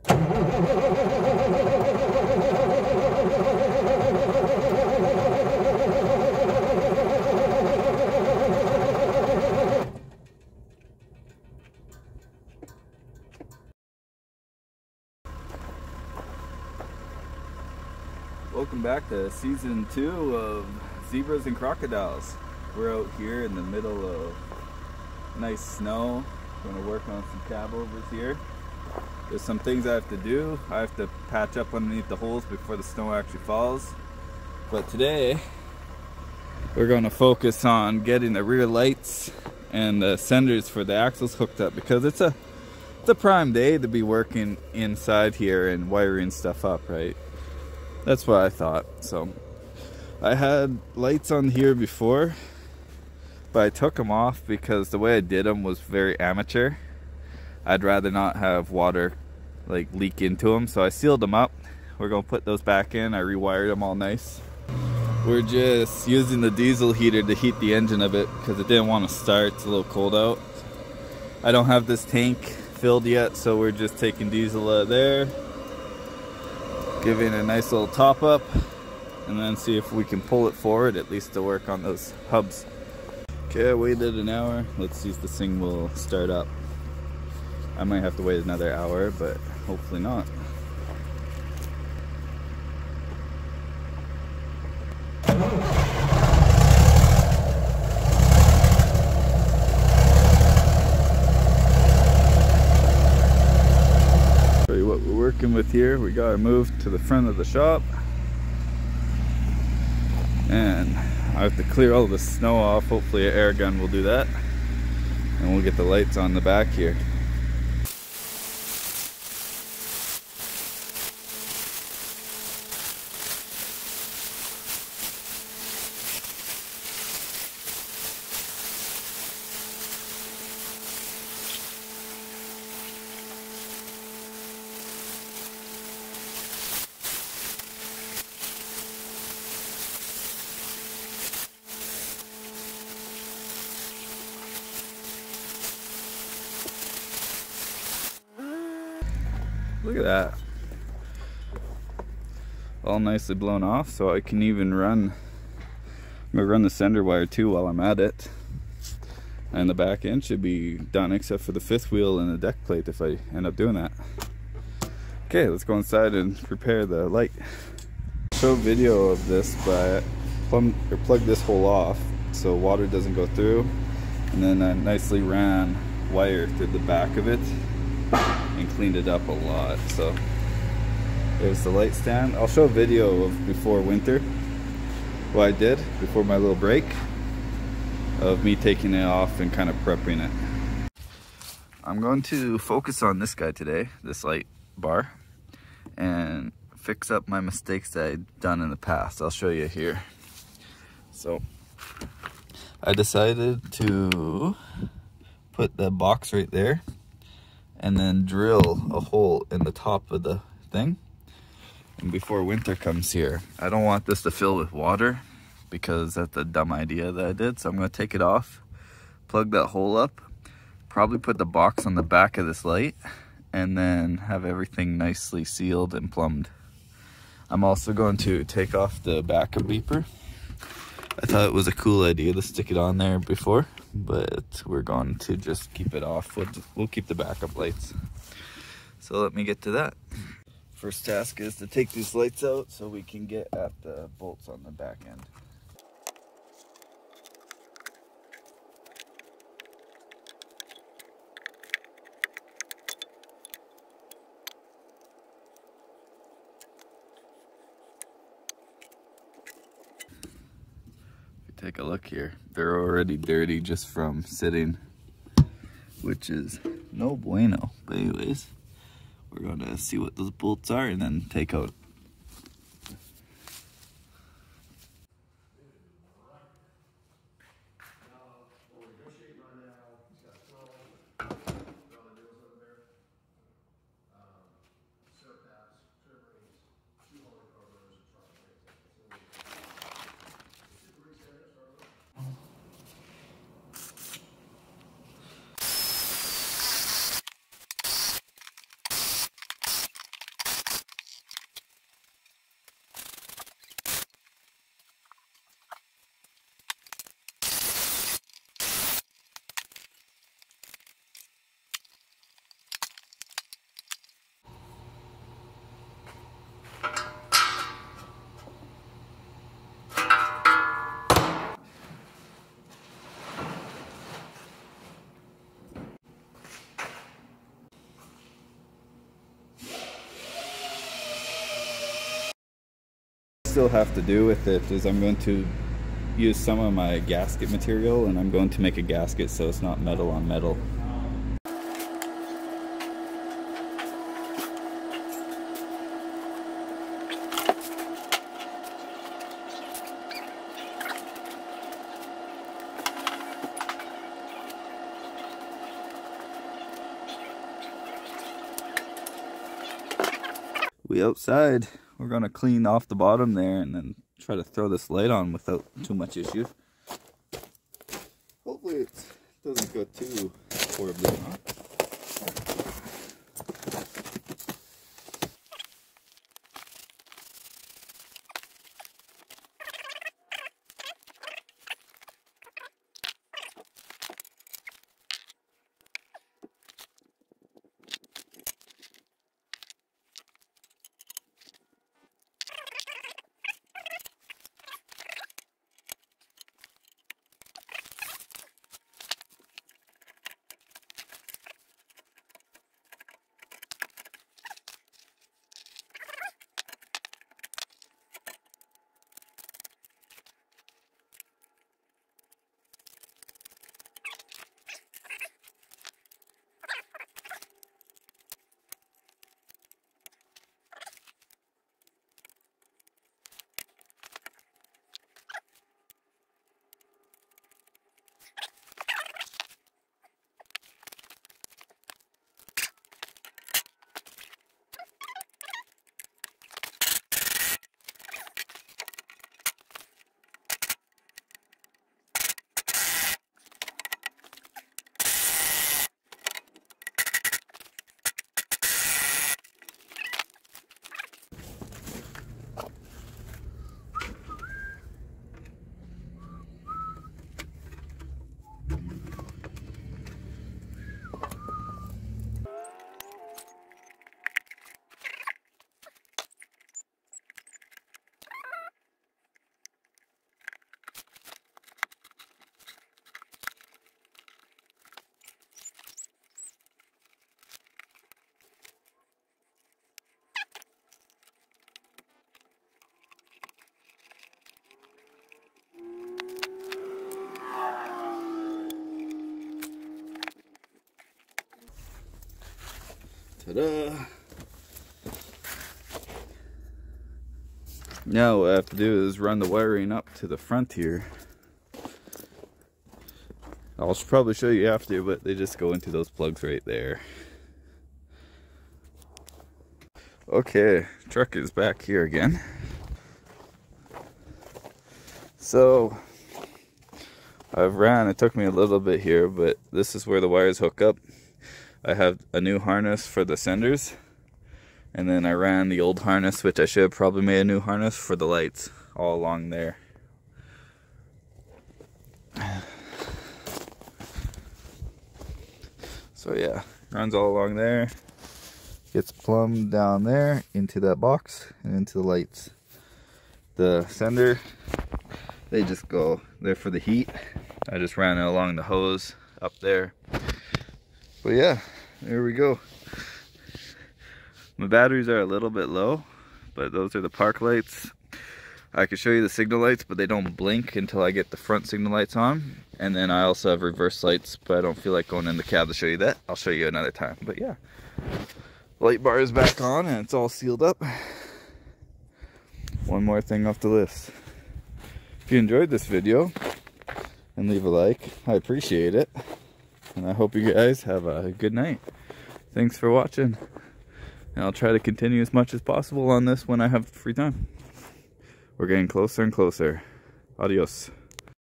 Welcome back to season 2 of Zebras and Crocodiles. We're out here in the middle of nice snow. Going to work on some cab overs here. There's some things I have to do. I have to patch up underneath the holes before the snow actually falls. But today we're going to focus on getting the rear lights and the senders for the axles hooked up, because it's a prime day to be working inside here and wiring stuff up, right? That's what I thought. So I had lights on here before, but I took them off because the way I did them was very amateur. I'd rather not have water like leak into them, so I sealed them up. We're gonna put those back in. I rewired them all nice. We're just using the diesel heater to heat the engine a bit because it didn't want to start. It's a little cold out. I don't have this tank filled yet, so we're just taking diesel out of there, giving it a nice little top up, and then see if we can pull it forward at least to work on those hubs. Okay, I waited an hour. Let's see if this thing will start up. I might have to wait another hour, but hopefully not. Show you what we're working with here. We got to move to the front of the shop, and I have to clear all the snow off. Hopefully an air gun will do that, and we'll get the lights on the back here. Look at that. All nicely blown off, so I can even run. I'm gonna run the sender wire too while I'm at it. And the back end should be done except for the fifth wheel and the deck plate if I end up doing that. Okay, let's go inside and prepare the light. Show video of this, but I plugged this hole off so water doesn't go through. And then I nicely ran wire through the back of it and cleaned it up a lot. So there's the light stand. I'll show a video of before winter, what I did before my little break, of me taking it off and kind of prepping it. I'm going to focus on this guy today, this light bar, and fix up my mistakes that I've done in the past. I'll show you here. So I decided to put the box right there and then drill a hole in the top of the thing. And before winter comes here, I don't want this to fill with water because that's a dumb idea that I did. So I'm going to take it off, plug that hole up, probably put the box on the back of this light, and then have everything nicely sealed and plumbed. I'm also going to take off the backup beeper. I thought it was a cool idea to stick it on there before, but we're going to just keep it off. We'll keep the backup lights. So let me get to that. First task is to take these lights out so we can get at the bolts on the back end. Take a look here. They're already dirty just from sitting, which is no bueno. But anyways, we're going to see what those bolts are and then take out. still have to do with it is I'm going to use some of my gasket material, and I'm going to make a gasket so it's not metal on metal. We outside. We're gonna clean off the bottom there and then try to throw this light on without too much issue. Hopefully it doesn't go too horribly wrong. Ta-da! Now what I have to do is run the wiring up to the front here. I'll probably show you after, but they just go into those plugs right there. Okay, truck is back here again. So it took me a little bit here, but this is where the wires hook up. I have a new harness for the senders, and then I ran the old harness, which I should have probably made a new harness for the lights all along there. So yeah, runs all along there, gets plumbed down there into that box and into the lights. The sender, they just go there for the heat. I just ran it along the hose up there. But yeah, there we go. My batteries are a little bit low, but those are the park lights. I can show you the signal lights, but they don't blink until I get the front signal lights on. And then I also have reverse lights, but I don't feel like going in the cab to show you that. I'll show you another time. But yeah, light bar is back on and it's all sealed up. One more thing off the list. If you enjoyed this video, and leave a like, I appreciate it. And I hope you guys have a good night. Thanks for watching. And I'll try to continue as much as possible on this when I have free time. We're getting closer and closer. Adios.